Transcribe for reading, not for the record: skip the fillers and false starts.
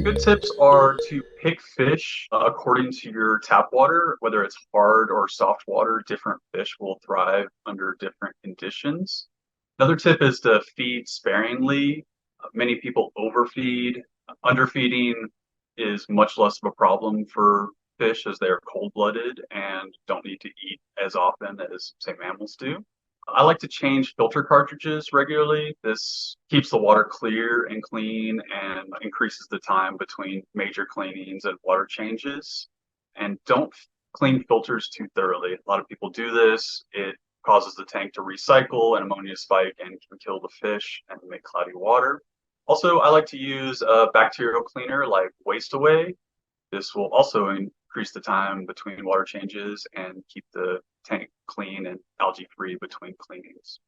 Good tips are to pick fish according to your tap water, whether it's hard or soft water. Different fish will thrive under different conditions. Another tip is to feed sparingly. Many people overfeed. Underfeeding is much less of a problem for fish as they're cold-blooded and don't need to eat as often as, say, mammals do. I like to change filter cartridges regularly. This keeps the water clear and clean and increases the time between major cleanings and water changes. And don't clean filters too thoroughly. A lot of people do this. It causes the tank to recycle and ammonia spike and can kill the fish and make cloudy water. Also, I like to use a bacterial cleaner like Waste Away. This will also increase the time between water changes and keep the tank clean and algae free between cleanings.